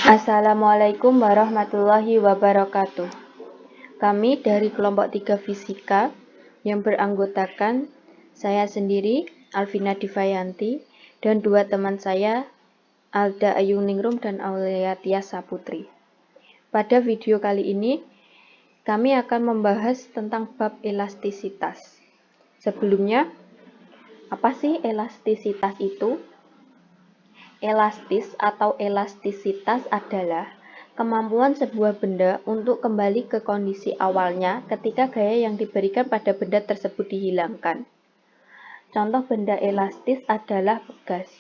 Assalamualaikum warahmatullahi wabarakatuh. Kami dari kelompok 3 Fisika yang beranggotakan saya sendiri, Alvina Divayanti, dan dua teman saya, Alda Ayuningrum dan Aulia Tias Saputri. Pada video kali ini, kami akan membahas tentang bab elastisitas. Sebelumnya, apa sih elastisitas itu? Elastis atau elastisitas adalah kemampuan sebuah benda untuk kembali ke kondisi awalnya ketika gaya yang diberikan pada benda tersebut dihilangkan. Contoh benda elastis adalah pegas.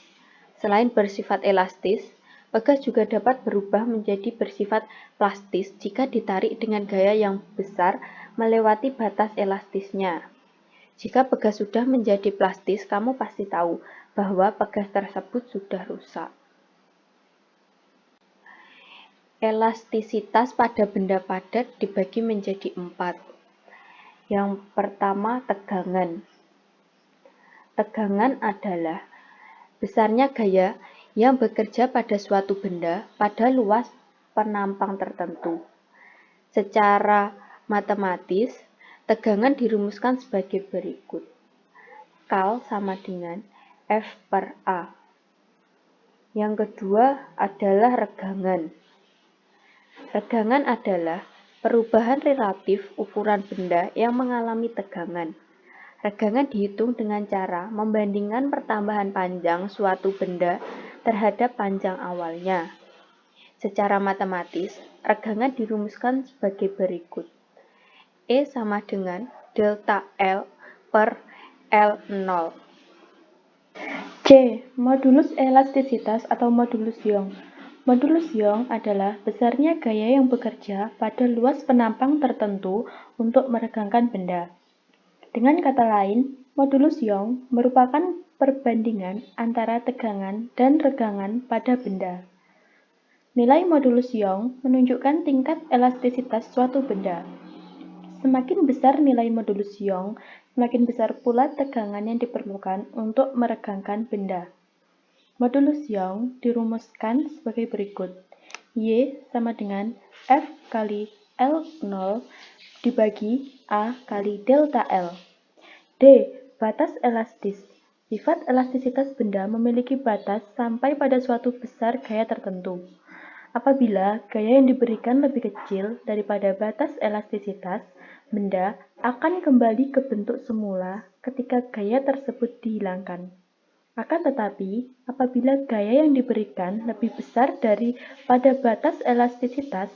Selain bersifat elastis, pegas juga dapat berubah menjadi bersifat plastis jika ditarik dengan gaya yang besar melewati batas elastisnya. Jika pegas sudah menjadi plastis, kamu pasti tahu bahwa pegas tersebut sudah rusak. Elastisitas pada benda padat dibagi menjadi 4. Yang pertama, tegangan. Tegangan adalah besarnya gaya yang bekerja pada suatu benda pada luas penampang tertentu. Secara matematis, tegangan dirumuskan sebagai berikut. Kal sama dengan F per A. Yang kedua adalah regangan. Regangan adalah perubahan relatif ukuran benda yang mengalami tegangan. Regangan dihitung dengan cara membandingkan pertambahan panjang suatu benda terhadap panjang awalnya. Secara matematis, regangan dirumuskan sebagai berikut. E sama dengan delta L per L0. C. Modulus elastisitas atau modulus Young. Modulus Young adalah besarnya gaya yang bekerja pada luas penampang tertentu untuk meregangkan benda. Dengan kata lain, modulus Young merupakan perbandingan antara tegangan dan regangan pada benda. Nilai modulus Young menunjukkan tingkat elastisitas suatu benda. Semakin besar nilai modulus Young, semakin besar pula tegangan yang diperlukan untuk meregangkan benda. Modulus Young dirumuskan sebagai berikut. Y sama dengan F kali L0 dibagi A kali delta L. D. Batas elastis. Sifat elastisitas benda memiliki batas sampai pada suatu besar gaya tertentu. Apabila gaya yang diberikan lebih kecil daripada batas elastisitas, benda akan kembali ke bentuk semula ketika gaya tersebut dihilangkan. Akan tetapi, apabila gaya yang diberikan lebih besar daripada batas elastisitas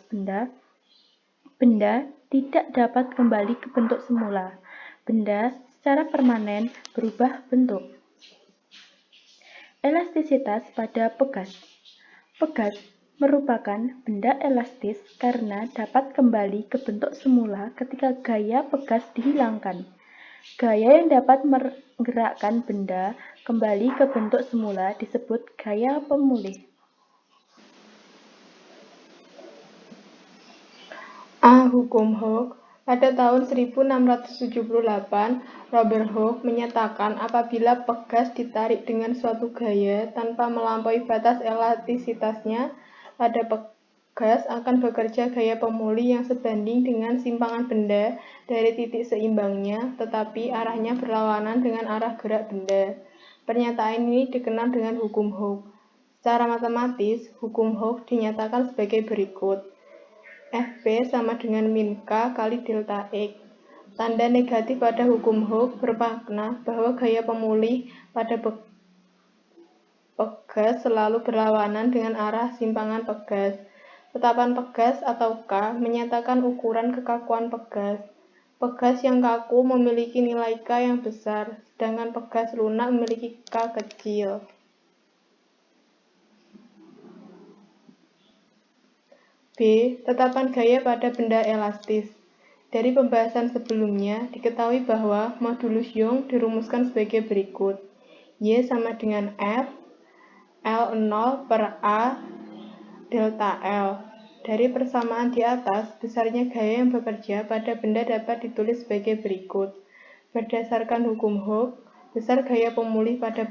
benda tidak dapat kembali ke bentuk semula. Benda secara permanen berubah bentuk. Elastisitas pada pegas. Pegas merupakan benda elastis karena dapat kembali ke bentuk semula ketika gaya pegas dihilangkan. Gaya yang dapat menggerakkan benda kembali ke bentuk semula disebut gaya pemulih. A. Hukum Hooke. Pada tahun 1678, Robert Hooke menyatakan apabila pegas ditarik dengan suatu gaya tanpa melampaui batas elastisitasnya, pada pegas akan bekerja gaya pemulih yang sebanding dengan simpangan benda dari titik seimbangnya, tetapi arahnya berlawanan dengan arah gerak benda. Pernyataan ini dikenal dengan hukum Hooke. Secara matematis, hukum Hooke dinyatakan sebagai berikut. Fp sama dengan min K kali delta X. Tanda negatif pada hukum Hooke bermakna bahwa gaya pemulih pada pegas selalu berlawanan dengan arah simpangan pegas. Tetapan pegas atau K menyatakan ukuran kekakuan pegas. Pegas yang kaku memiliki nilai K yang besar, sedangkan pegas lunak memiliki K kecil. B. Tetapan gaya pada benda elastis. Dari pembahasan sebelumnya, diketahui bahwa modulus Young dirumuskan sebagai berikut. Y sama dengan F L0 per A delta L. Dari persamaan di atas, besarnya gaya yang bekerja pada benda dapat ditulis sebagai berikut. Berdasarkan hukum Hooke, besar gaya pemulih pada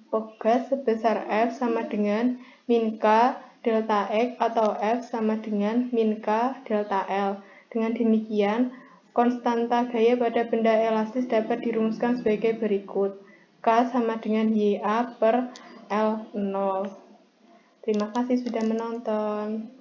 pegas sebesar F sama dengan min K delta X atau F sama dengan min K delta L. Dengan demikian, konstanta gaya pada benda elastis dapat dirumuskan sebagai berikut. K sama dengan YA per L0. Terima kasih sudah menonton.